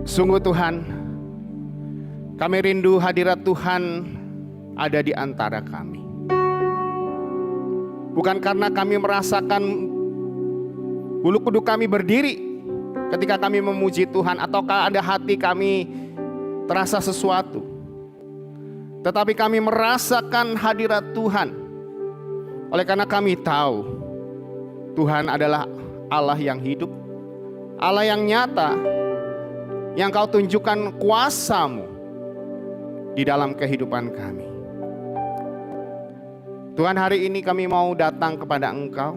Sungguh Tuhan, kami rindu hadirat Tuhan ada di antara kami. Bukan karena kami merasakan bulu kuduk kami berdiri ketika kami memuji Tuhan, ataukah ada hati kami terasa sesuatu. Tetapi kami merasakan hadirat Tuhan oleh karena kami tahu Tuhan adalah Allah yang hidup, Allah yang nyata, yang Kau tunjukkan kuasa-Mu di dalam kehidupan kami. Tuhan, hari ini kami mau datang kepada Engkau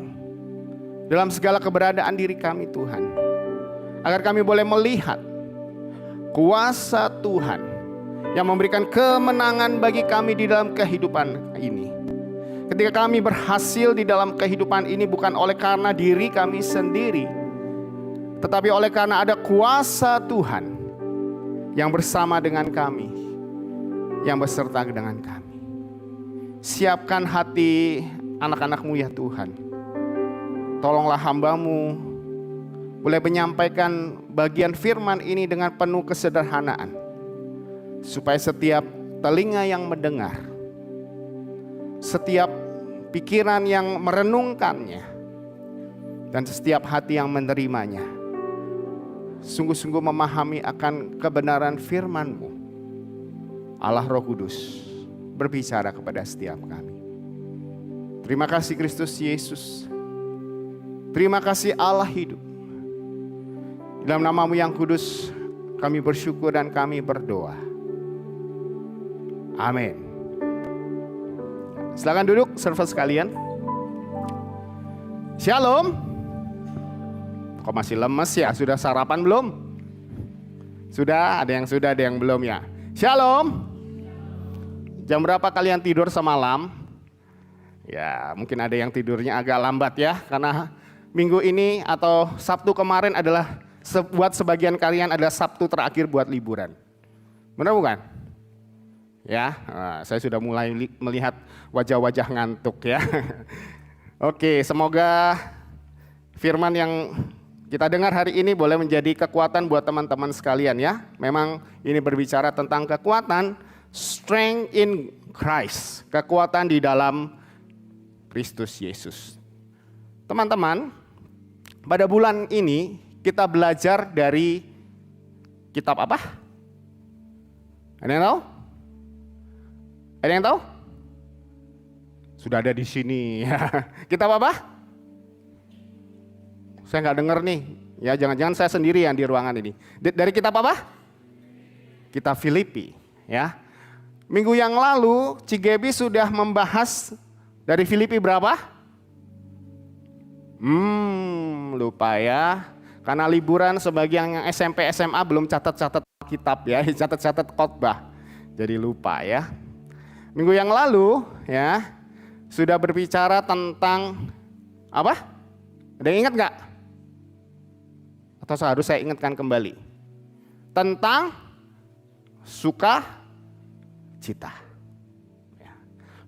dalam segala keberadaan diri kami Tuhan, agar kami boleh melihat kuasa Tuhan yang memberikan kemenangan bagi kami di dalam kehidupan ini. Ketika kami berhasil di dalam kehidupan ini bukan oleh karena diri kami sendiri, tetapi oleh karena ada kuasa Tuhan yang bersama dengan kami, yang beserta dengan kami. Siapkan hati anak-anak-Mu ya Tuhan. Tolonglah hamba-Mu boleh menyampaikan bagian firman ini dengan penuh kesederhanaan, supaya setiap telinga yang mendengar, setiap pikiran yang merenungkannya, dan setiap hati yang menerimanya sungguh-sungguh memahami akan kebenaran firman-Mu. Allah Roh Kudus berbicara kepada setiap kami. Terima kasih Kristus Yesus. Terima kasih Allah hidup. Dalam nama-Mu yang kudus kami bersyukur dan kami berdoa. Amin. Silakan duduk saudara sekalian. Shalom. Kok masih lemes ya? Sudah sarapan belum? Sudah, ada yang belum ya. Shalom. Jam berapa kalian tidur semalam? Ya, mungkin ada yang tidurnya agak lambat ya, karena minggu ini atau Sabtu kemarin adalah buat sebagian kalian adalah Sabtu terakhir buat liburan. Benar bukan? Ya, saya sudah mulai melihat wajah-wajah ngantuk ya. Oke, semoga firman yang kita dengar hari ini boleh menjadi kekuatan buat teman-teman sekalian ya. Memang ini berbicara tentang kekuatan, strength in Christ, kekuatan di dalam Kristus Yesus. Teman-teman, pada bulan ini kita belajar dari kitab apa? Ada yang tahu? Ada yang tahu? Sudah ada di sini. Kitab apa? Saya nggak dengar nih. Ya, jangan-jangan saya sendiri yang di ruangan ini. Dari kitab apa? Kitab Filipi. Ya. Minggu yang lalu Cigebi sudah membahas dari Filipi berapa? Lupa ya. Karena liburan sebagian yang SMP SMA belum catat-catat kitab ya, catat-catat khotbah. Jadi lupa ya. Minggu yang lalu ya sudah berbicara tentang apa? Ada yang ingat nggak? Atau harus saya ingatkan kembali? Tentang sukacita.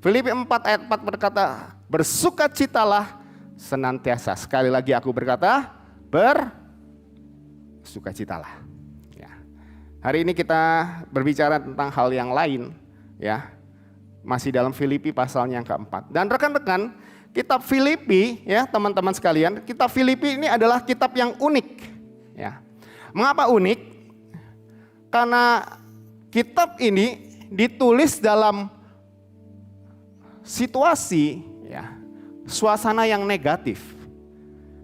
Filipi 4 ayat 4 berkata, bersukacitalah senantiasa. Sekali lagi aku berkata, bersukacitalah. Ya. Hari ini kita berbicara tentang hal yang lain, ya. Masih dalam Filipi pasalnya yang keempat. Dan rekan-rekan, kitab Filipi, ya teman-teman sekalian, kitab Filipi ini adalah kitab yang unik. Ya. Mengapa unik? Karena kitab ini ditulis dalam situasi, ya, suasana yang negatif.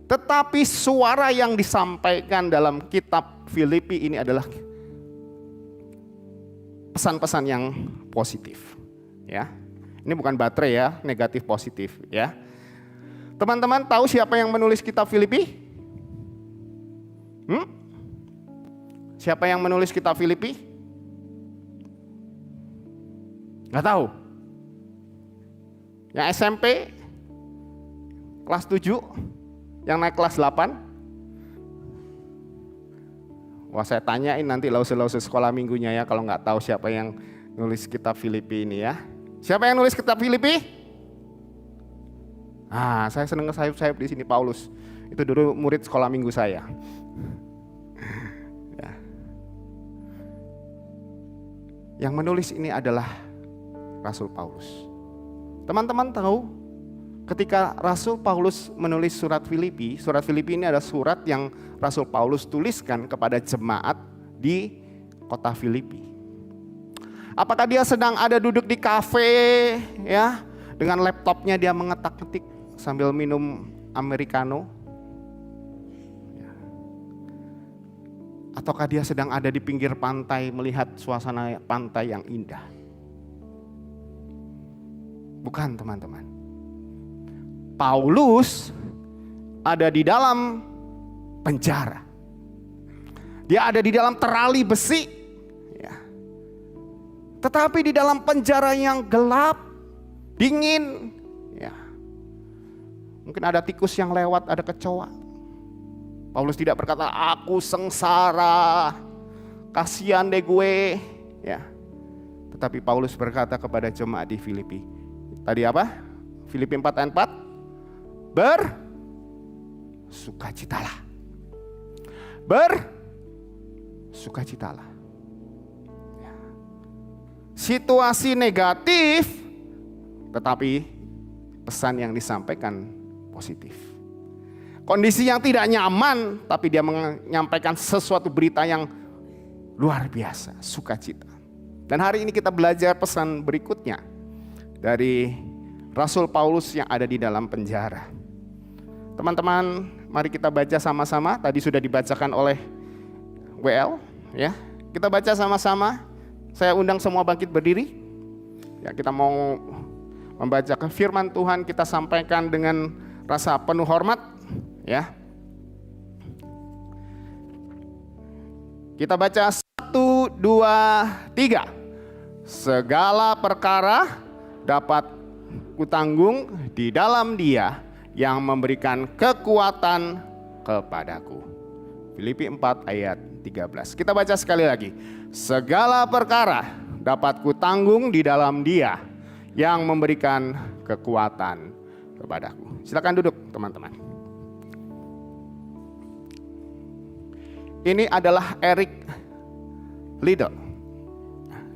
Tetapi suara yang disampaikan dalam kitab Filipi ini adalah pesan-pesan yang positif. Ya, ini bukan baterai ya, negatif positif ya. Teman-teman tahu siapa yang menulis kitab Filipi? Siapa yang menulis kitab Filipi? Nggak tahu. Yang SMP kelas 7, yang naik kelas 8. Wah, saya tanyain nanti lause-lause sekolah minggunya ya kalau nggak tahu siapa yang nulis kitab Filipi ini ya. Siapa yang nulis kitab Filipi? Saya seneng sayup-sayup di sini Paulus. Itu dulu murid sekolah minggu saya. Ya. Yang menulis ini adalah Rasul Paulus. Teman-teman tahu ketika Rasul Paulus menulis surat Filipi ini adalah surat yang Rasul Paulus tuliskan kepada jemaat di kota Filipi. Apakah dia sedang ada duduk di kafe ya, dengan laptopnya dia mengetak-ketik sambil minum americano? Ataukah dia sedang ada di pinggir pantai melihat suasana pantai yang indah? Bukan, teman-teman. Paulus ada di dalam penjara. Dia ada di dalam terali besi. Ya. Tetapi di dalam penjara yang gelap, dingin. Ya. Mungkin ada tikus yang lewat, ada kecoa. Paulus tidak berkata, aku sengsara, kasihan deh gue. Ya. Tetapi Paulus berkata kepada jemaat di Filipi. Tadi apa? Filipi 4 ayat 4. Bersukacitalah. Bersukacitalah. Ya. Situasi negatif, tetapi pesan yang disampaikan positif. Kondisi yang tidak nyaman, tapi dia menyampaikan sesuatu berita yang luar biasa, sukacita. Dan hari ini kita belajar pesan berikutnya dari Rasul Paulus yang ada di dalam penjara. Teman-teman, mari kita baca sama-sama. Tadi sudah dibacakan oleh WL, ya. Kita baca sama-sama. Saya undang semua bangkit berdiri. Ya, kita mau membacakan firman Tuhan, kita sampaikan dengan rasa penuh hormat. Ya, kita baca 1, 2, 3. Segala perkara dapat kutanggung di dalam Dia yang memberikan kekuatan kepadaku. Filipi 4 ayat 13. Kita baca sekali lagi. Segala perkara dapat kutanggung di dalam Dia yang memberikan kekuatan kepadaku. Silakan duduk, teman-teman. Ini adalah Eric Liddell.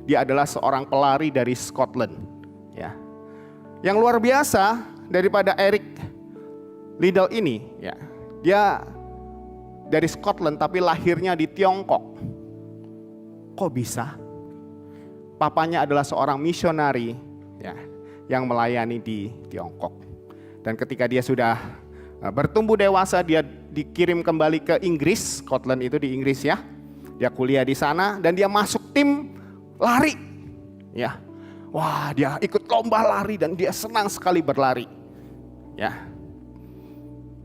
Dia adalah seorang pelari dari Scotland. Ya. Yang luar biasa daripada Eric Liddell ini, ya, dia dari Scotland tapi lahirnya di Tiongkok. Kok bisa? Papanya adalah seorang misionari, ya, yang melayani di Tiongkok. Dan ketika dia sudah bertumbuh dewasa, dia dikirim kembali ke Inggris. Scotland itu di Inggris, ya. Dia kuliah di sana dan dia masuk tim lari. Ya. Wah, dia ikut lomba lari dan dia senang sekali berlari. Ya.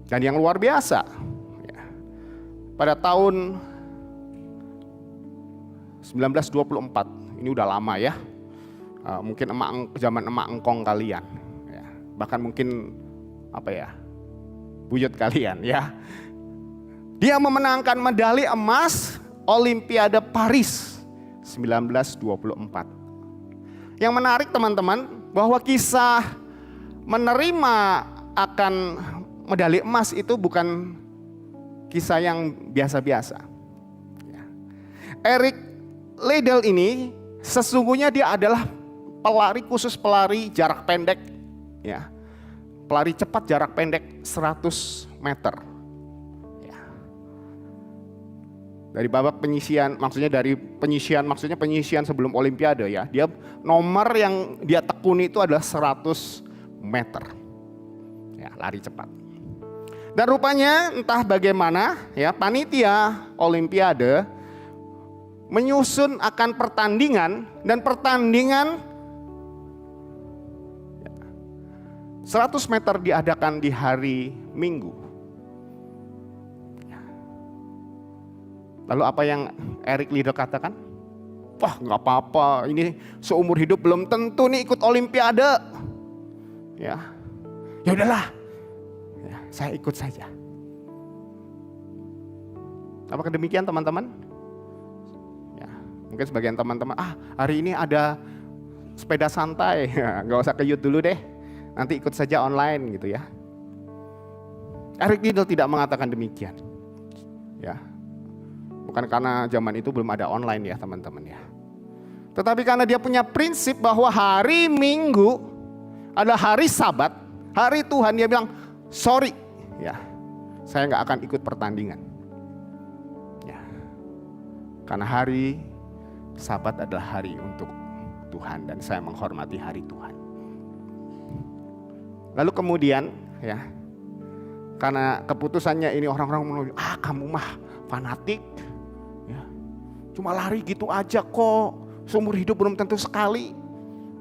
Dan yang luar biasa, ya, pada tahun 1924, ini udah lama ya. Mungkin zaman emak engkong kalian. Ya. Bahkan mungkin buyut kalian, ya. Dia memenangkan medali emas Olimpiade Paris 1924. Yang menarik, teman-teman, bahwa kisah menerima akan medali emas itu bukan kisah yang biasa-biasa. Eric Liddell ini sesungguhnya dia adalah pelari khusus, pelari jarak pendek, ya. Pelari cepat jarak pendek 100 meter. Ya. Dari babak penyisian, maksudnya penyisian sebelum Olimpiade, ya. Dia nomor yang dia tekuni itu adalah 100 meter. Ya, lari cepat. Dan rupanya entah bagaimana, ya, panitia Olimpiade menyusun akan pertandingan, dan pertandingan 100 meter diadakan di hari Minggu. Lalu apa yang Eric Liddell katakan? Wah, nggak apa-apa, ini seumur hidup belum tentu nih ikut Olimpiade. Ya udahlah, ya, saya ikut saja. Apakah demikian, teman-teman? Ya, mungkin sebagian teman-teman, hari ini ada sepeda santai, nggak usah ke Youth dulu deh. Nanti ikut saja online gitu, ya. Eric Liddell tidak mengatakan demikian. Ya. Bukan karena zaman itu belum ada online, ya, teman-teman, ya. Tetapi karena dia punya prinsip bahwa hari Minggu adalah hari Sabat, hari Tuhan, dia bilang, sorry, ya, saya nggak akan ikut pertandingan. Ya, karena hari Sabat adalah hari untuk Tuhan dan saya menghormati hari Tuhan. Lalu kemudian, ya, karena keputusannya ini orang-orang menuju, kamu mah fanatik, ya, cuma lari gitu aja kok, seumur hidup belum tentu sekali.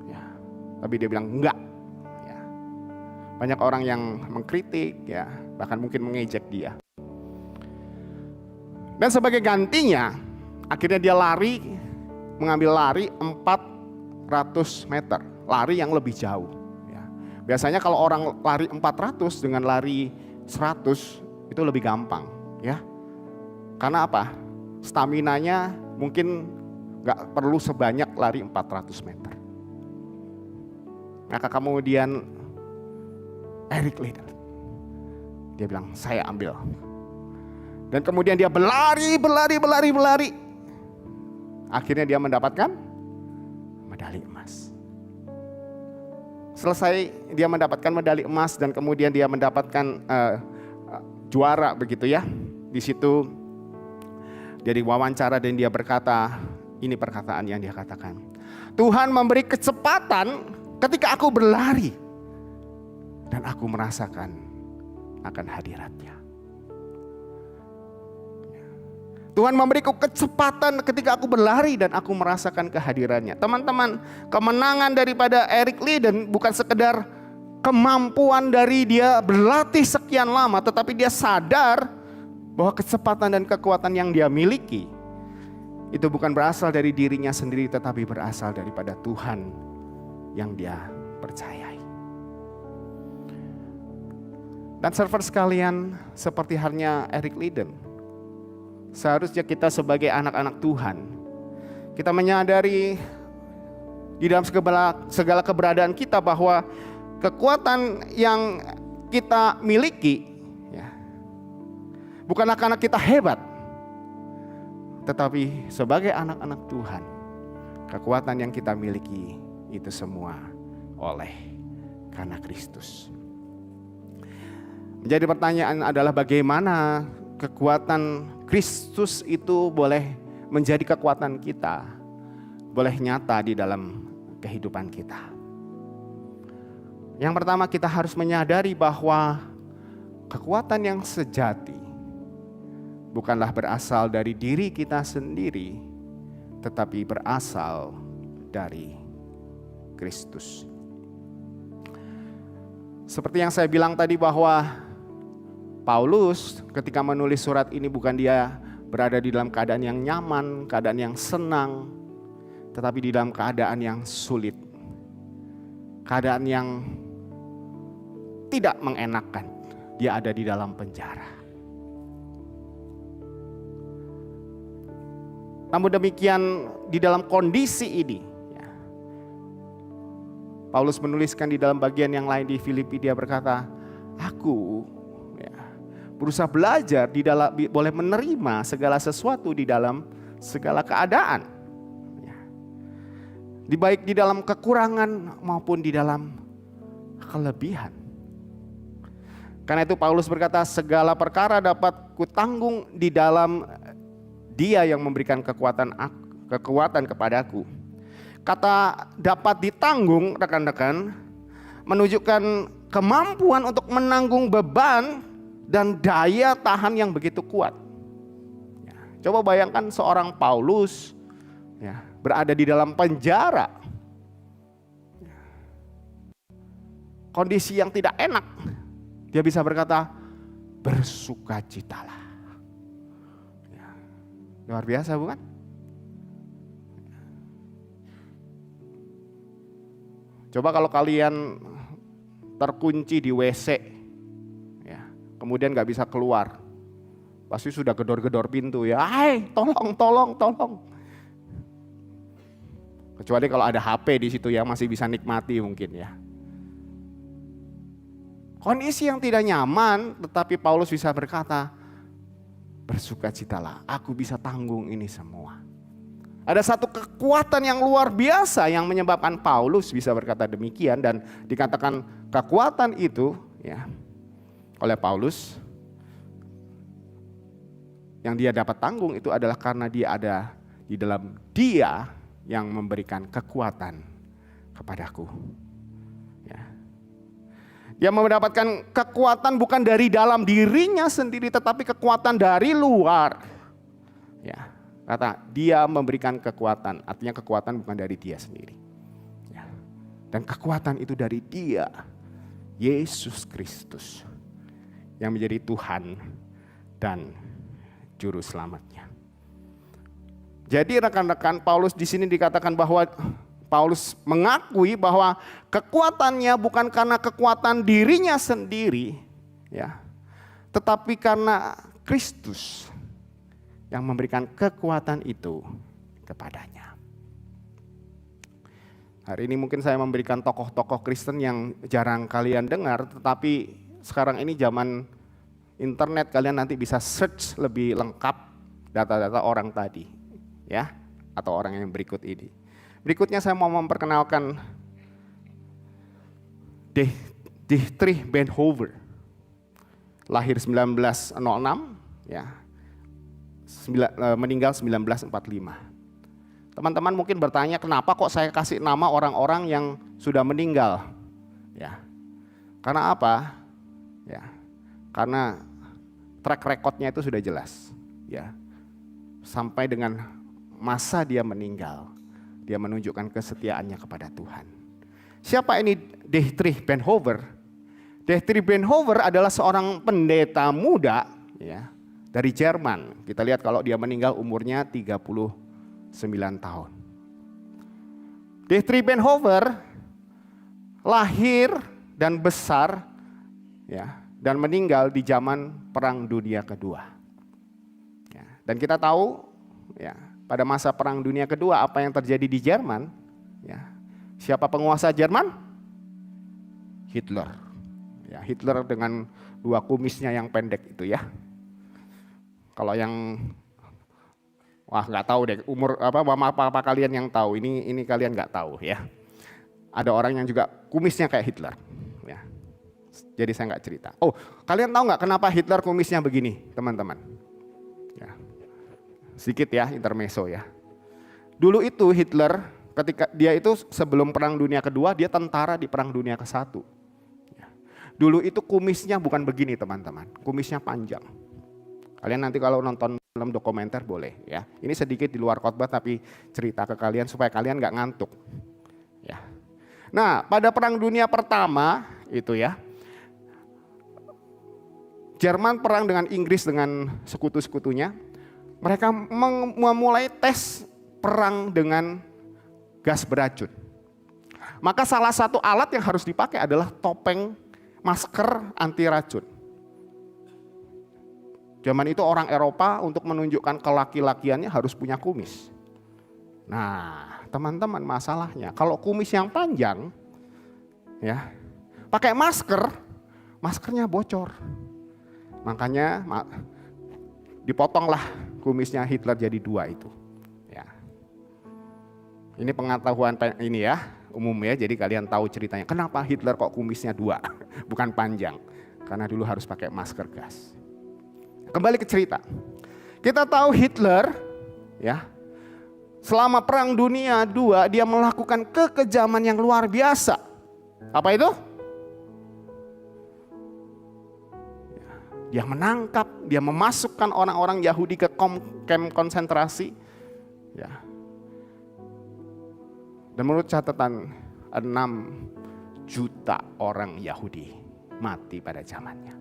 Ya, tapi dia bilang enggak. Ya. Banyak orang yang mengkritik, ya, bahkan mungkin mengejek dia. Dan sebagai gantinya, akhirnya dia mengambil lari 400 meter, lari yang lebih jauh. Ya. Biasanya kalau orang lari 400 dengan lari 100 itu lebih gampang, ya. Karena apa? Staminanya mungkin gak perlu sebanyak lari 400 meter. Maka kemudian Eric Liddell, dia bilang saya ambil. Dan kemudian dia berlari. Akhirnya dia mendapatkan medali emas. Selesai dia mendapatkan medali emas dan kemudian dia mendapatkan juara begitu ya. Di situ dia diwawancara dan dia berkata, ini perkataan yang dia katakan. Tuhan memberi kecepatan ketika aku berlari dan aku merasakan akan hadiratnya. Tuhan memberiku kecepatan ketika aku berlari dan aku merasakan kehadirannya. Teman-teman, kemenangan daripada Eric Liddell bukan sekedar kemampuan dari dia berlatih sekian lama, tetapi dia sadar bahwa kecepatan dan kekuatan yang dia miliki itu bukan berasal dari dirinya sendiri, tetapi berasal daripada Tuhan yang dia percayai. Dan server sekalian, seperti halnya Eric Liddell, seharusnya kita sebagai anak-anak Tuhan, kita menyadari di dalam segala keberadaan kita bahwa kekuatan yang kita miliki, ya, bukanlah karena kita hebat, tetapi sebagai anak-anak Tuhan, kekuatan yang kita miliki itu semua oleh karena Kristus. Menjadi pertanyaan adalah bagaimana kekuatan Kristus itu boleh menjadi kekuatan kita, boleh nyata di dalam kehidupan kita. Yang pertama, kita harus menyadari bahwa kekuatan yang sejati bukanlah berasal dari diri kita sendiri, tetapi berasal dari Kristus. Seperti yang saya bilang tadi bahwa Paulus ketika menulis surat ini bukan dia berada di dalam keadaan yang nyaman, keadaan yang senang, tetapi di dalam keadaan yang sulit. Keadaan yang tidak mengenakan. Dia ada di dalam penjara. Namun demikian di dalam kondisi ini, ya, Paulus menuliskan di dalam bagian yang lain di Filipi, dia berkata, aku berusaha belajar di dalam boleh menerima segala sesuatu di dalam segala keadaan. Ya. Baik di dalam kekurangan maupun di dalam kelebihan. Karena itu Paulus berkata, segala perkara dapat kutanggung di dalam Dia yang memberikan kekuatan kepadaku. Kata dapat ditanggung, rekan-rekan, menunjukkan kemampuan untuk menanggung beban dan daya tahan yang begitu kuat. Ya, coba bayangkan seorang Paulus, ya, berada di dalam penjara, ya, kondisi yang tidak enak. Dia bisa berkata, bersukacitalah. Ya, luar biasa bukan? Coba kalau kalian terkunci di WC, kemudian gak bisa keluar, pasti sudah gedor-gedor pintu ya, tolong. Kecuali kalau ada HP di situ ya masih bisa nikmati mungkin ya. Kondisi yang tidak nyaman, tetapi Paulus bisa berkata, bersukacitalah, aku bisa tanggung ini semua. Ada satu kekuatan yang luar biasa yang menyebabkan Paulus bisa berkata demikian, dan dikatakan kekuatan itu ya oleh Paulus yang dia dapat tanggung itu adalah karena dia ada di dalam Dia yang memberikan kekuatan kepadaku. Ya. Dia mendapatkan kekuatan bukan dari dalam dirinya sendiri, tetapi kekuatan dari luar. Ya, kata dia memberikan kekuatan, artinya kekuatan bukan dari dia sendiri. Ya. Dan kekuatan itu dari Dia, Yesus Kristus, yang menjadi Tuhan dan Juru Selamatnya. Jadi rekan-rekan, Paulus di sini dikatakan bahwa Paulus mengakui bahwa kekuatannya bukan karena kekuatan dirinya sendiri, ya, tetapi karena Kristus yang memberikan kekuatan itu kepadanya. Hari ini mungkin saya memberikan tokoh-tokoh Kristen yang jarang kalian dengar, tetapi sekarang ini zaman internet, kalian nanti bisa search lebih lengkap data-data orang tadi, ya, atau orang yang berikut ini. Berikutnya saya mau memperkenalkan Dietrich Bonhoeffer. Lahir 1906, ya, meninggal 1945. Teman-teman mungkin bertanya, kenapa kok saya kasih nama orang-orang yang sudah meninggal? Ya, karena apa? Ya, karena track recordnya itu sudah jelas. Ya, sampai dengan masa dia meninggal, dia menunjukkan kesetiaannya kepada Tuhan. Siapa ini Dietrich Bonhoeffer? Dietrich Bonhoeffer adalah seorang pendeta muda, ya, dari Jerman. Kita lihat kalau dia meninggal umurnya 39 tahun. Dietrich Bonhoeffer lahir dan besar, ya, dan meninggal di zaman Perang Dunia Kedua. Ya, dan kita tahu, ya, pada masa Perang Dunia Kedua apa yang terjadi di Jerman? Ya, siapa penguasa Jerman? Hitler. Ya, Hitler dengan dua kumisnya yang pendek itu, ya. Kalau yang nggak tahu deh umur apa kalian yang tahu, ini kalian nggak tahu, ya. Ada orang yang juga kumisnya kayak Hitler, ya. Jadi saya nggak cerita. Oh, kalian tahu nggak kenapa Hitler kumisnya begini, teman-teman? Ya. Sedikit ya intermezzo, ya. Dulu itu Hitler ketika dia itu sebelum Perang Dunia Kedua, dia tentara di Perang Dunia ke-1. Ya. Dulu itu kumisnya bukan begini, teman-teman. Kumisnya panjang. Kalian nanti kalau nonton film dokumenter boleh, ya. Ini sedikit di luar khotbah tapi cerita ke kalian supaya kalian nggak ngantuk. Ya. Nah, pada Perang Dunia Pertama itu, ya, Jerman perang dengan Inggris dengan sekutu-sekutunya. Mereka memulai tes perang dengan gas beracun. Maka salah satu alat yang harus dipakai adalah topeng masker anti racun. Zaman itu orang Eropa untuk menunjukkan kelaki-lakiannya harus punya kumis. Nah, teman-teman, masalahnya kalau kumis yang panjang, ya, pakai masker, maskernya bocor. Makanya dipotonglah kumisnya Hitler jadi dua itu. Ya. Ini pengetahuan ini, ya, umum, ya, jadi kalian tahu ceritanya. Kenapa Hitler kok kumisnya dua, bukan panjang? Karena dulu harus pakai masker gas. Kembali ke cerita. Kita tahu Hitler, ya, selama Perang Dunia II dia melakukan kekejaman yang luar biasa. Apa itu? Dia menangkap, dia memasukkan orang-orang Yahudi ke kamp konsentrasi. Ya. Dan menurut catatan 6 juta orang Yahudi mati pada zamannya.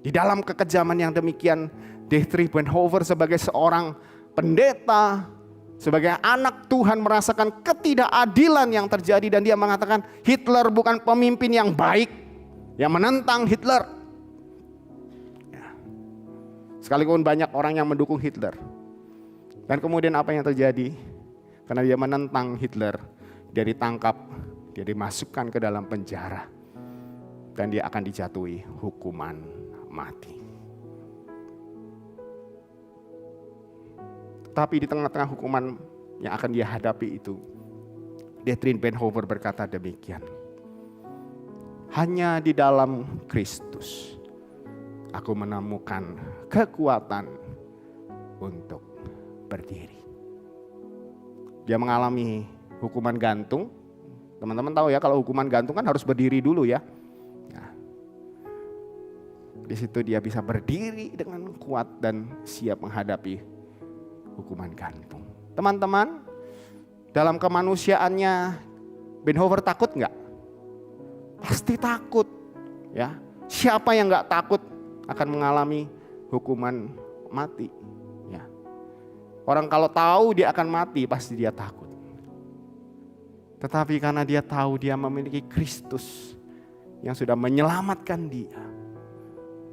Di dalam kekejaman yang demikian, Dietrich Bonhoeffer sebagai seorang pendeta, sebagai anak Tuhan merasakan ketidakadilan yang terjadi dan dia mengatakan Hitler bukan pemimpin yang baik yang menentang Hitler. Sekalipun banyak orang yang mendukung Hitler. Dan kemudian apa yang terjadi? Karena dia menentang Hitler, dia ditangkap, dia dimasukkan ke dalam penjara. Dan dia akan dijatuhi hukuman mati. Tetapi di tengah-tengah hukuman yang akan dia hadapi itu, Dietrich Bonhoeffer berkata demikian. Hanya di dalam Kristus aku menemukan kekuatan untuk berdiri. Dia mengalami hukuman gantung. Teman-teman tahu ya, kalau hukuman gantung kan harus berdiri dulu ya. Nah, di situ dia bisa berdiri dengan kuat dan siap menghadapi hukuman gantung. Teman-teman, dalam kemanusiaannya Bonhoeffer takut nggak? Pasti takut, ya. Siapa yang nggak takut akan mengalami hukuman mati? Ya. Orang kalau tahu dia akan mati, pasti dia takut. Tetapi karena dia tahu dia memiliki Kristus yang sudah menyelamatkan dia,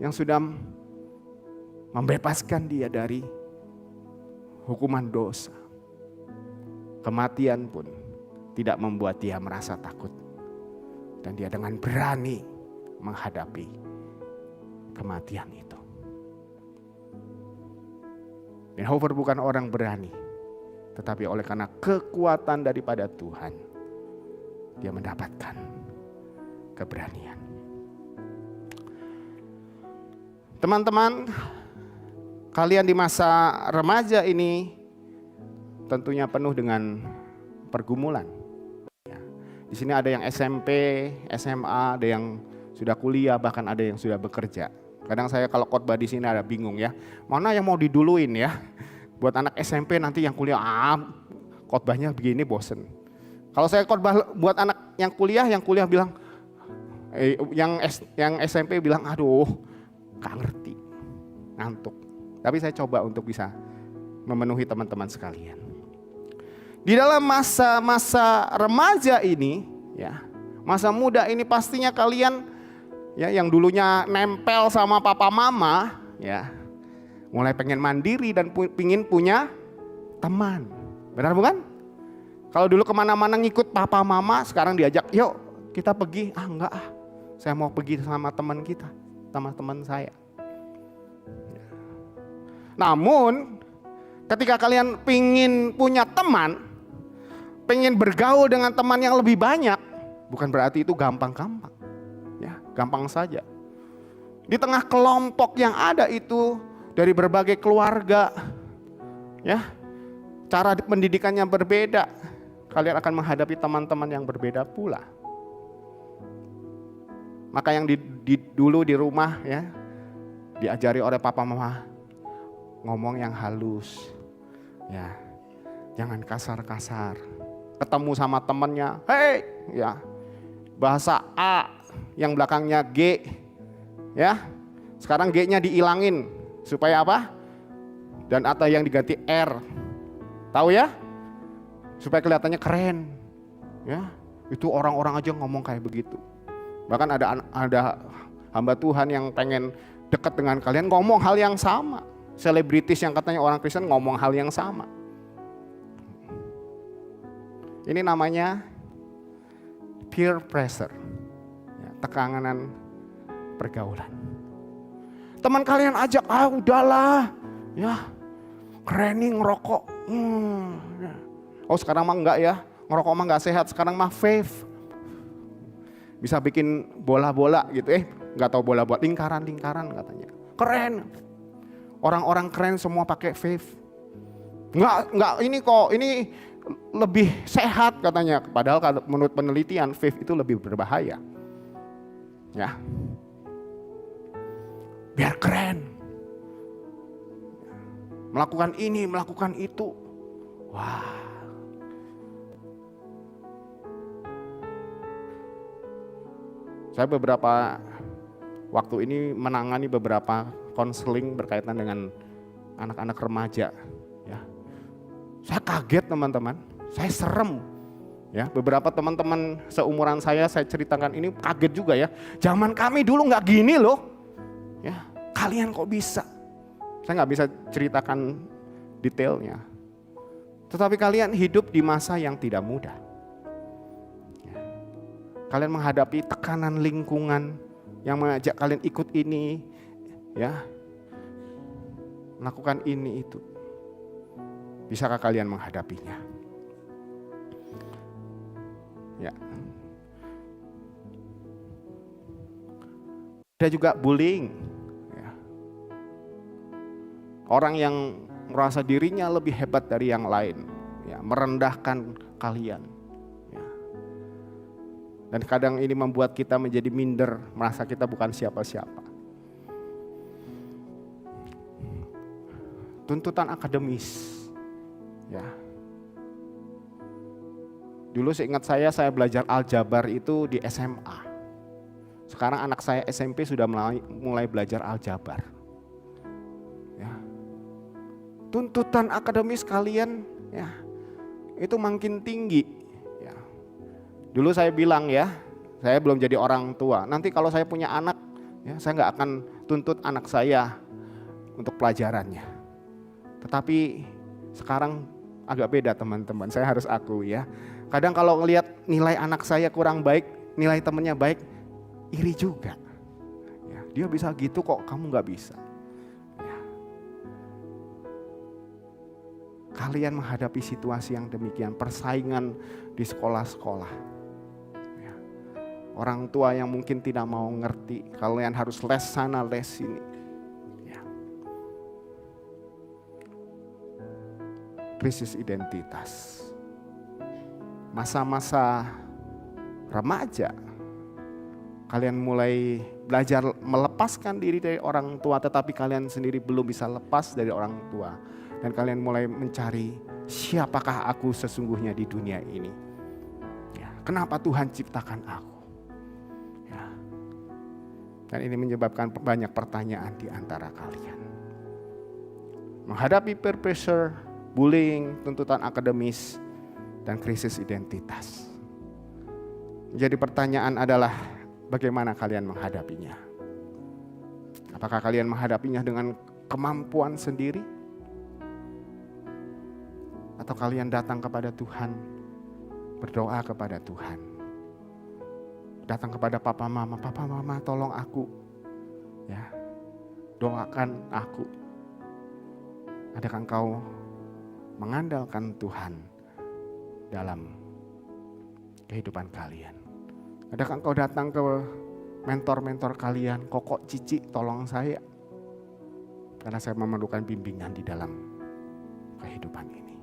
yang sudah membebaskan dia dari hukuman dosa, kematian pun tidak membuat dia merasa takut. Dan dia dengan berani menghadapi kematian itu. Bonhoeffer bukan orang berani, tetapi oleh karena kekuatan daripada Tuhan, dia mendapatkan keberanian. Teman-teman, kalian di masa remaja ini tentunya penuh dengan pergumulan. Di sini ada yang SMP, SMA, ada yang sudah kuliah, bahkan ada yang sudah bekerja. Kadang saya kalau khotbah di sini ada bingung ya, mana yang mau diduluin ya? Buat anak SMP nanti yang kuliah, khotbahnya begini bosen. Kalau saya khotbah buat anak yang kuliah bilang, yang SMP bilang, aduh, gak ngerti, ngantuk. Tapi saya coba untuk bisa memenuhi teman-teman sekalian. Di dalam masa remaja ini, ya, masa muda ini pastinya kalian, ya, yang dulunya nempel sama papa mama, ya, mulai pengen mandiri dan pingin punya teman. Benar bukan? Kalau dulu kemana-mana ngikut papa mama, sekarang diajak, yuk kita pergi. Enggak, saya mau pergi sama teman kita, sama teman saya. Namun, ketika kalian pingin punya teman, pengen bergaul dengan teman yang lebih banyak, bukan berarti itu gampang-gampang. Ya, gampang saja. Di tengah kelompok yang ada itu dari berbagai keluarga, ya, cara pendidikannya berbeda, kalian akan menghadapi teman-teman yang berbeda pula. Maka yang dulu di rumah, ya, diajari oleh papa mama, ngomong yang halus, ya, jangan kasar-kasar. Ketemu sama temennya, hei, ya, bahasa A yang belakangnya G, ya, sekarang G-nya diilangin supaya apa? Dan atau yang diganti R, tahu ya? Supaya kelihatannya keren, ya. Itu orang-orang aja ngomong kayak begitu. Bahkan ada hamba Tuhan yang pengen dekat dengan kalian ngomong hal yang sama. Selebritis yang katanya orang Kristen ngomong hal yang sama. Ini namanya peer pressure, ya, tekanan pergaulan. Teman kalian ajak, udahlah, ya, keren nih ngerokok. Ya. Oh sekarang mah enggak ya, ngerokok mah enggak sehat, sekarang mah vape. Bisa bikin bola-bola gitu, enggak tahu bola buat lingkaran-lingkaran katanya. Keren. Orang-orang keren semua pakai vape. Enggak ini kok, ini lebih sehat katanya. Padahal kalau menurut penelitian vape itu lebih berbahaya. Ya. Biar keren. Melakukan ini, melakukan itu. Wah. Saya beberapa waktu ini menangani beberapa konseling berkaitan dengan anak-anak remaja. Ya. Saya kaget teman-teman, saya serem. Ya, beberapa teman-teman seumuran saya ceritakan ini kaget juga ya. Zaman kami dulu nggak gini loh. Ya, kalian kok bisa? Saya nggak bisa ceritakan detailnya. Tetapi kalian hidup di masa yang tidak mudah. Ya. Kalian menghadapi tekanan lingkungan yang mengajak kalian ikut ini, ya, melakukan ini itu. Bisakah kalian menghadapinya? Ya. Ada juga bullying. Ya. Orang yang merasa dirinya lebih hebat dari yang lain, ya, merendahkan kalian. Ya. Dan kadang ini membuat kita menjadi minder, merasa kita bukan siapa-siapa. Tuntutan akademis. Ya. Dulu seingat saya belajar aljabar itu di SMA. Sekarang anak saya SMP sudah mulai belajar aljabar. Ya. Tuntutan akademis kalian, ya, itu makin tinggi. Ya. Dulu saya bilang, ya, saya belum jadi orang tua. Nanti kalau saya punya anak, ya, saya nggak akan tuntut anak saya untuk pelajarannya. Tetapi sekarang agak beda, teman-teman. Saya harus akui, ya. Kadang kalau ngelihat nilai anak saya kurang baik, nilai temennya baik, iri juga. Ya, dia bisa gitu kok, kamu nggak bisa. Ya. Kalian menghadapi situasi yang demikian, persaingan di sekolah-sekolah. Ya. Orang tua yang mungkin tidak mau ngerti, kalian harus les sana, les sini. Ya. Krisis identitas. Masa-masa remaja, kalian mulai belajar melepaskan diri dari orang tua, tetapi kalian sendiri belum bisa lepas dari orang tua. Dan kalian mulai mencari, siapakah aku sesungguhnya di dunia ini? Ya, kenapa Tuhan ciptakan aku? Ya. Dan ini menyebabkan banyak pertanyaan di antara kalian. Menghadapi peer pressure, bullying, tuntutan akademis, dan krisis identitas. Jadi pertanyaan adalah, bagaimana kalian menghadapinya? Apakah kalian menghadapinya dengan kemampuan sendiri? Atau kalian datang kepada Tuhan, berdoa kepada Tuhan? Datang kepada papa mama tolong aku. Ya, doakan aku. Adakah engkau mengandalkan Tuhan dalam kehidupan kalian? Adakah engkau datang ke mentor-mentor kalian, kokok cici tolong saya, karena saya memerlukan bimbingan di dalam kehidupan ini.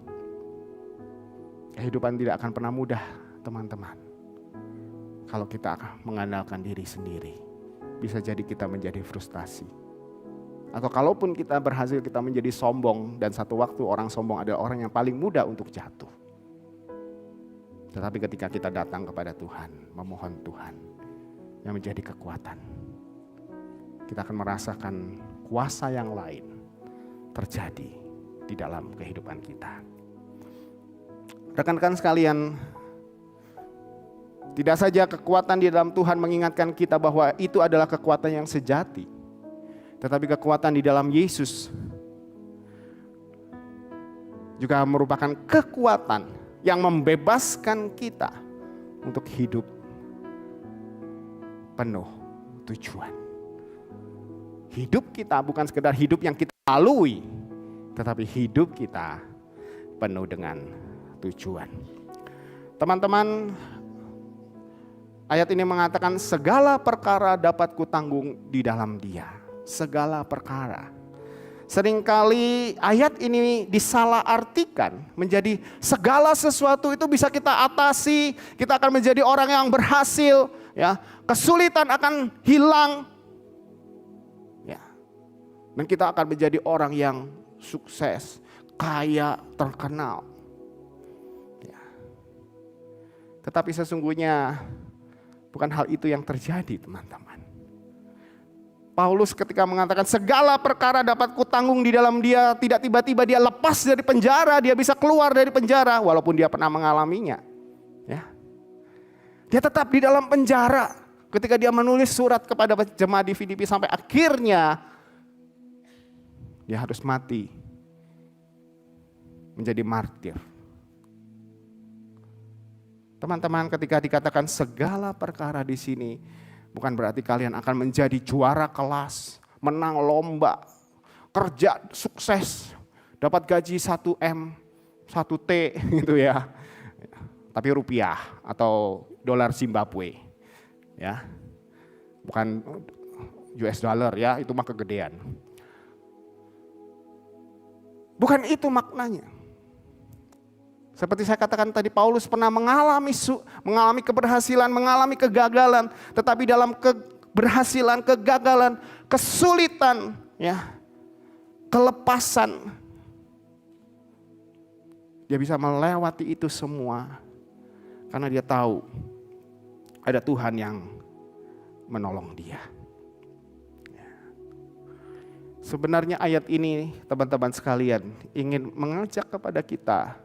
Kehidupan tidak akan pernah mudah, teman-teman. Kalau kita akan mengandalkan diri sendiri, bisa jadi kita menjadi frustasi. Atau kalaupun kita berhasil, kita menjadi sombong, dan satu waktu orang sombong adalah orang yang paling mudah untuk jatuh. Tetapi ketika kita datang kepada Tuhan, memohon Tuhan yang menjadi kekuatan, kita akan merasakan kuasa yang lain terjadi di dalam kehidupan kita. Rekan-rekan sekalian, tidak saja kekuatan di dalam Tuhan mengingatkan kita bahwa itu adalah kekuatan yang sejati, tetapi kekuatan di dalam Yesus juga merupakan kekuatan yang membebaskan kita untuk hidup penuh tujuan. Hidup kita bukan sekedar hidup yang kita lalui, tetapi hidup kita penuh dengan tujuan. Teman-teman, ayat ini mengatakan segala perkara dapat kutanggung di dalam Dia. Segala perkara. Seringkali ayat ini disalahartikan menjadi segala sesuatu itu bisa kita atasi, kita akan menjadi orang yang berhasil, ya. Kesulitan akan hilang. Ya. Dan kita akan menjadi orang yang sukses, kaya, terkenal. Ya. Tetapi sesungguhnya bukan hal itu yang terjadi, teman-teman. Paulus ketika mengatakan segala perkara dapat kutanggung di dalam Dia, tidak tiba-tiba dia lepas dari penjara, dia bisa keluar dari penjara walaupun dia pernah mengalaminya. Ya. Dia tetap di dalam penjara ketika dia menulis surat kepada jemaat di Filipi sampai akhirnya dia harus mati menjadi martir. Teman-teman, ketika dikatakan segala perkara di sini, bukan berarti kalian akan menjadi juara kelas, menang lomba, kerja sukses, dapat gaji 1 M, 1 T gitu ya. Tapi rupiah atau dolar Zimbabwe. Ya. Bukan US dollar ya, itu mah kegedean. Bukan itu maknanya. Seperti saya katakan tadi, Paulus pernah mengalami keberhasilan, mengalami kegagalan, tetapi dalam keberhasilan, kegagalan, kesulitan, ya, kelepasan, dia bisa melewati itu semua karena dia tahu ada Tuhan yang menolong dia. Sebenarnya ayat ini, teman-teman sekalian, ingin mengajak kepada kita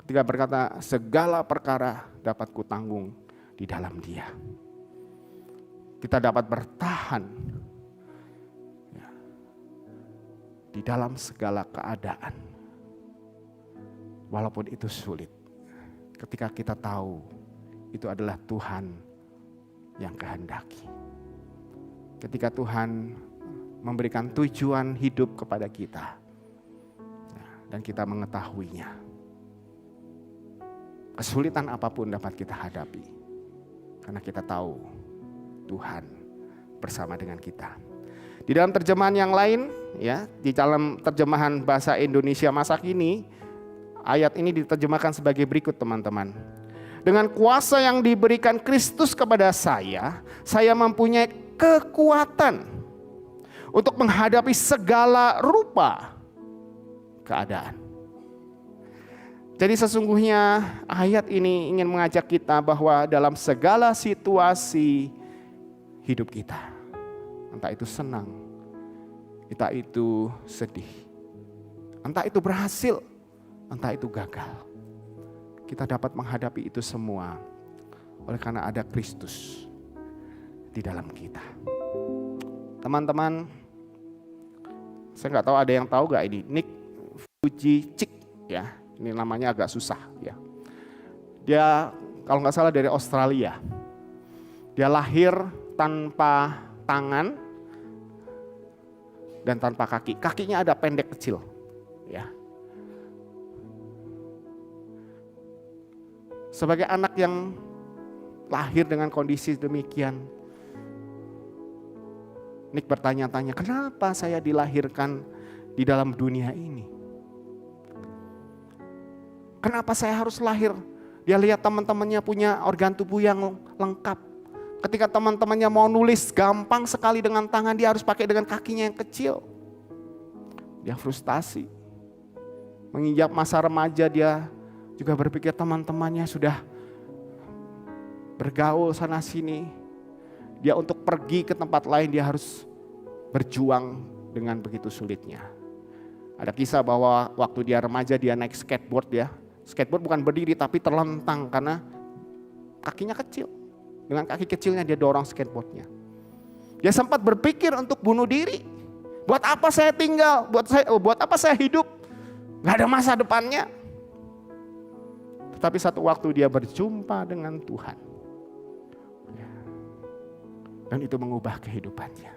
ketika berkata segala perkara dapat kutanggung di dalam Dia. Kita dapat bertahan ya, di dalam segala keadaan. Walaupun itu sulit. Ketika kita tahu itu adalah Tuhan yang kehendaki. Ketika Tuhan memberikan tujuan hidup kepada kita dan kita mengetahuinya. Kesulitan apapun dapat kita hadapi karena kita tahu Tuhan bersama dengan kita. Di dalam terjemahan yang lain, ya, di dalam terjemahan bahasa Indonesia masa kini, ayat ini diterjemahkan sebagai berikut, teman-teman. Dengan kuasa yang diberikan Kristus kepada saya mempunyai kekuatan untuk menghadapi segala rupa keadaan. Jadi sesungguhnya ayat ini ingin mengajak kita bahwa dalam segala situasi hidup kita, entah itu senang, entah itu sedih, entah itu berhasil, entah itu gagal, kita dapat menghadapi itu semua oleh karena ada Kristus di dalam kita. Teman-teman, saya nggak tahu ada yang tahu nggak ini, Nick Vujicic, ya. Ini namanya agak susah ya. Dia kalau nggak salah dari Australia. Dia lahir tanpa tangan dan tanpa kaki. Kakinya ada pendek kecil ya. Sebagai anak yang lahir dengan kondisi demikian, Nick bertanya-tanya, kenapa saya dilahirkan di dalam dunia ini? Kenapa saya harus lahir? Dia lihat teman-temannya punya organ tubuh yang lengkap. Ketika teman-temannya mau nulis gampang sekali dengan tangan, dia harus pakai dengan kakinya yang kecil. Dia frustasi. Menginjak masa remaja, dia juga berpikir teman-temannya sudah bergaul sana sini. Dia untuk pergi ke tempat lain, dia harus berjuang dengan begitu sulitnya. Ada kisah bahwa waktu dia remaja, dia naik skateboard ya. Skateboard bukan berdiri tapi terlentang karena kakinya kecil. Dengan kaki kecilnya dia dorong skateboardnya. Dia sempat berpikir untuk bunuh diri. Buat apa saya tinggal? Buat apa saya hidup? Gak ada masa depannya. Tetapi satu waktu dia berjumpa dengan Tuhan. Dan itu mengubah kehidupannya.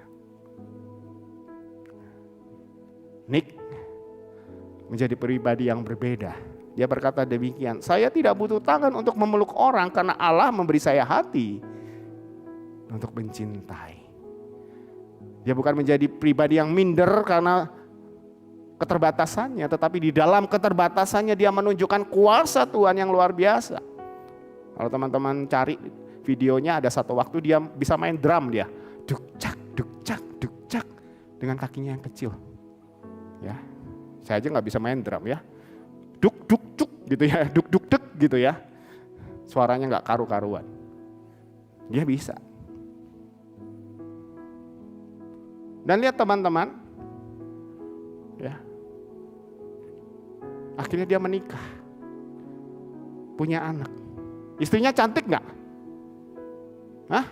Nick menjadi pribadi yang berbeda. Dia berkata demikian, saya tidak butuh tangan untuk memeluk orang karena Allah memberi saya hati untuk mencintai. Dia bukan menjadi pribadi yang minder karena keterbatasannya, tetapi di dalam keterbatasannya dia menunjukkan kuasa Tuhan yang luar biasa. Kalau teman-teman cari videonya, ada satu waktu dia bisa main drum dia. Duk cak dengan kakinya yang kecil. Ya. Saya aja nggak bisa main drum ya. Duk gitu ya, duk gitu ya. Suaranya nggak karu-karuan. Dia bisa. Dan lihat teman-teman, ya. Akhirnya dia menikah, punya anak. Istrinya cantik nggak? Hah?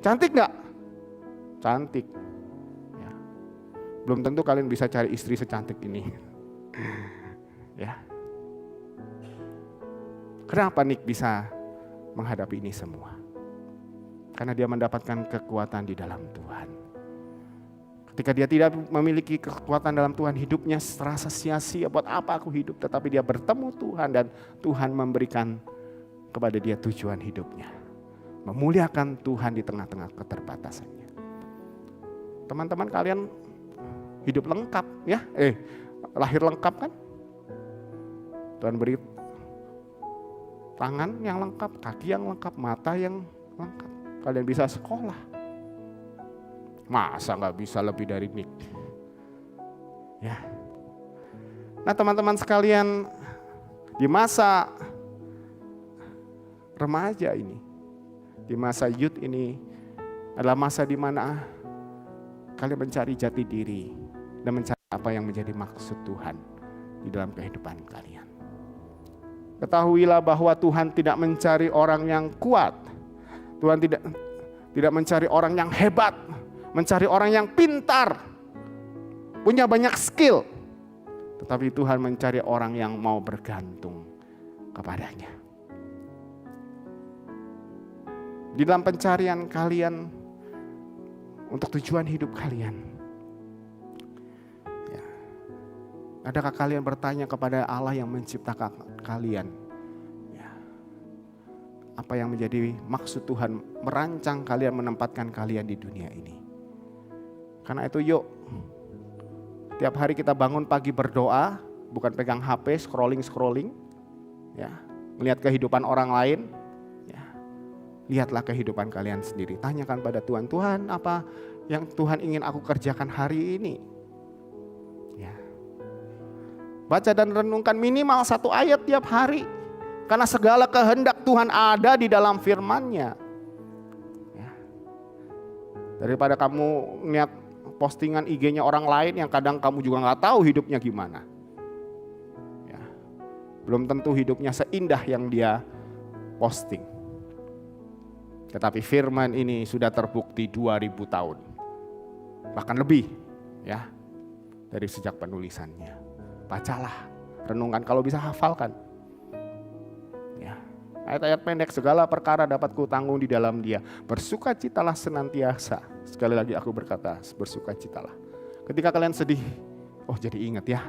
Cantik nggak? Cantik. Ya. Belum tentu kalian bisa cari istri secantik ini. Ya. Kenapa Nick bisa menghadapi ini semua? Karena dia mendapatkan kekuatan di dalam Tuhan. Ketika dia tidak memiliki kekuatan dalam Tuhan, hidupnya terasa sia-sia. Buat apa aku hidup? Tetapi dia bertemu Tuhan dan Tuhan memberikan kepada dia tujuan hidupnya. Memuliakan Tuhan di tengah-tengah keterbatasannya. Teman-teman kalian hidup lengkap ya? Lahir lengkap kan? Tuhan beri tangan yang lengkap, kaki yang lengkap, mata yang lengkap. Kalian bisa sekolah. Masa nggak bisa lebih dari Nick? Ya. Nah teman-teman sekalian, di masa remaja ini, di masa youth ini adalah masa di mana kalian mencari jati diri dan mencari apa yang menjadi maksud Tuhan di dalam kehidupan kalian. Ketahuilah bahwa Tuhan tidak mencari orang yang kuat. Tuhan tidak mencari orang yang hebat, mencari orang yang pintar, punya banyak skill. Tetapi Tuhan mencari orang yang mau bergantung kepadanya. Di dalam pencarian kalian untuk tujuan hidup kalian, ya, adakah kalian bertanya kepada Allah yang menciptakan kalian? Ya, apa yang menjadi maksud Tuhan merancang kalian, menempatkan kalian di dunia ini? Karena itu yuk, tiap hari kita bangun pagi berdoa, bukan pegang HP, scrolling, ya, melihat kehidupan orang lain, ya, lihatlah kehidupan kalian sendiri. Tanyakan pada Tuhan, Tuhan apa yang Tuhan ingin aku kerjakan hari ini? Ya. Baca dan renungkan minimal 1 ayat tiap hari, karena segala kehendak Tuhan ada di dalam firman-Nya. Ya. Daripada kamu lihat postingan IG-nya orang lain yang kadang kamu juga nggak tahu hidupnya gimana. Ya. Belum tentu hidupnya seindah yang dia posting. Tetapi firman ini sudah terbukti 2000 tahun. Bahkan lebih ya dari sejak penulisannya. Bacalah, renungkan, kalau bisa hafalkan. Ya. Ayat-ayat pendek, segala perkara dapat kutanggung di dalam Dia. Bersukacitalah senantiasa. Sekali lagi aku berkata, bersukacitalah. Ketika kalian sedih, oh jadi ingat ya.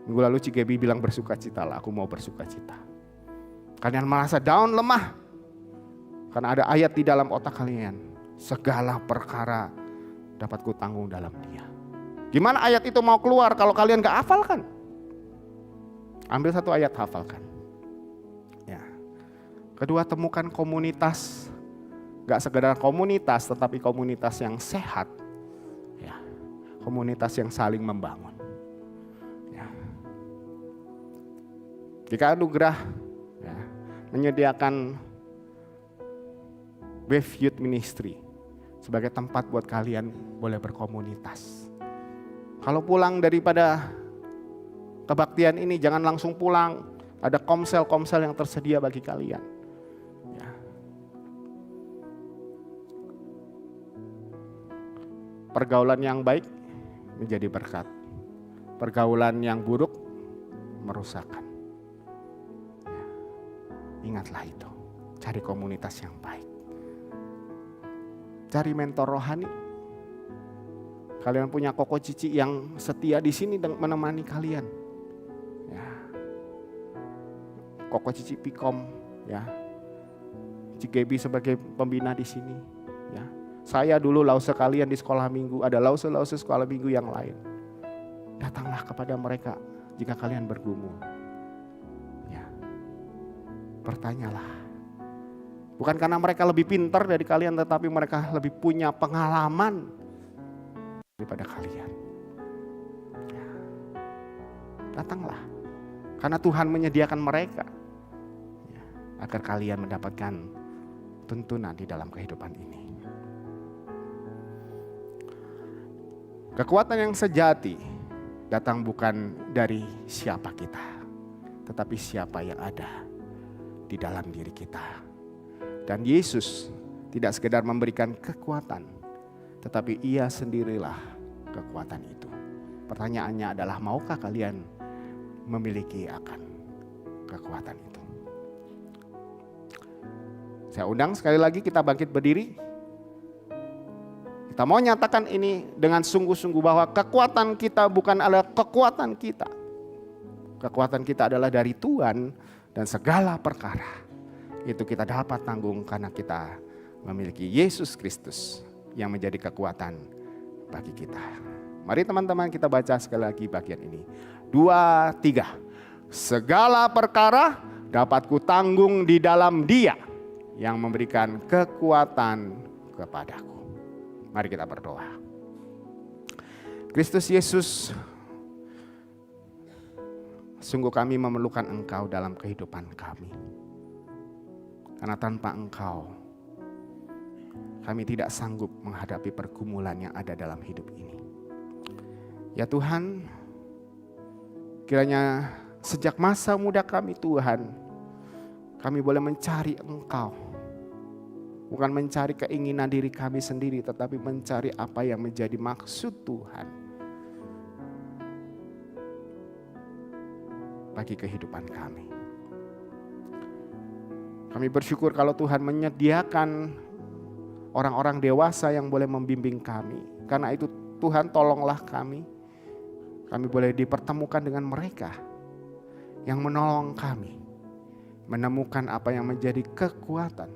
Minggu lalu Cigebi bilang bersukacitalah, aku mau bersukacita. Kalian merasa down, lemah. Karena ada ayat di dalam otak kalian. Segala perkara dapat kutanggung dalam Dia. Gimana ayat itu mau keluar kalau kalian gak hafalkan? Ambil 1 ayat, hafalkan. Ya. Kedua, temukan komunitas. Gak sekedar komunitas, tetapi komunitas yang sehat. Ya. Komunitas yang saling membangun. Ya. Jika anugerah ya, menyediakan Wave Youth Ministry sebagai tempat buat kalian boleh berkomunitas. Kalau pulang daripada kebaktian ini jangan langsung pulang. Ada komsel-komsel yang tersedia bagi kalian. Ya. Pergaulan yang baik menjadi berkat. Pergaulan yang buruk merusakkan. Ya. Ingatlah itu. Cari komunitas yang baik. Cari mentor rohani. Kalian punya koko cici yang setia di sini menemani kalian. Ya. Koko cici Pikom, ya. Cigebi sebagai pembina di sini, ya. Saya dulu lause kalian di sekolah minggu, ada lause-lause sekolah minggu yang lain. Datanglah kepada mereka jika kalian bergumul. Ya. Bertanyalah. Bukan karena mereka lebih pintar dari kalian, tetapi mereka lebih punya pengalaman daripada kalian. Ya. Datanglah. Karena Tuhan menyediakan mereka. Ya. Agar kalian mendapatkan tuntunan di dalam kehidupan ini. Kekuatan yang sejati datang bukan dari siapa kita, tetapi siapa yang ada di dalam diri kita. Dan Yesus tidak sekedar memberikan kekuatan, tetapi Ia sendirilah kekuatan itu. Pertanyaannya adalah, maukah kalian memiliki akan kekuatan itu? Saya undang sekali lagi kita bangkit berdiri. Kita Kita mau nyatakan ini dengan sungguh-sungguh bahwa kekuatan kita bukan adalah kekuatan kita. Kekuatan kita adalah dari Tuhan dan segala perkara itu kita dapat tanggung karena kita memiliki Yesus Kristus yang menjadi kekuatan bagi kita. Mari teman-teman kita baca sekali lagi bagian ini. 2, 3. Segala perkara dapat kutanggung di dalam Dia yang memberikan kekuatan kepadaku. Mari kita berdoa. Kristus Yesus, sungguh kami memerlukan Engkau dalam kehidupan kami. Karena tanpa Engkau, kami tidak sanggup menghadapi pergumulan yang ada dalam hidup ini. Ya Tuhan, kiranya sejak masa muda kami Tuhan, kami boleh mencari Engkau. Bukan mencari keinginan diri kami sendiri, tetapi mencari apa yang menjadi maksud Tuhan bagi kehidupan kami. Kami bersyukur kalau Tuhan menyediakan orang-orang dewasa yang boleh membimbing kami. Karena itu Tuhan tolonglah kami. Kami boleh dipertemukan dengan mereka yang menolong kami menemukan apa yang menjadi kekuatan,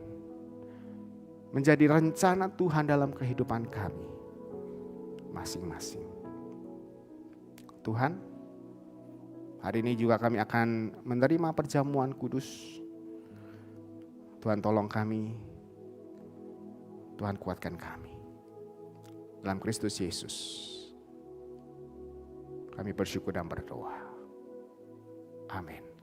menjadi rencana Tuhan dalam kehidupan kami masing-masing. Tuhan, hari ini juga kami akan menerima perjamuan kudus. Tuhan tolong kami, Tuhan kuatkan kami. Dalam Kristus Yesus, kami bersyukur dan berdoa. Amin.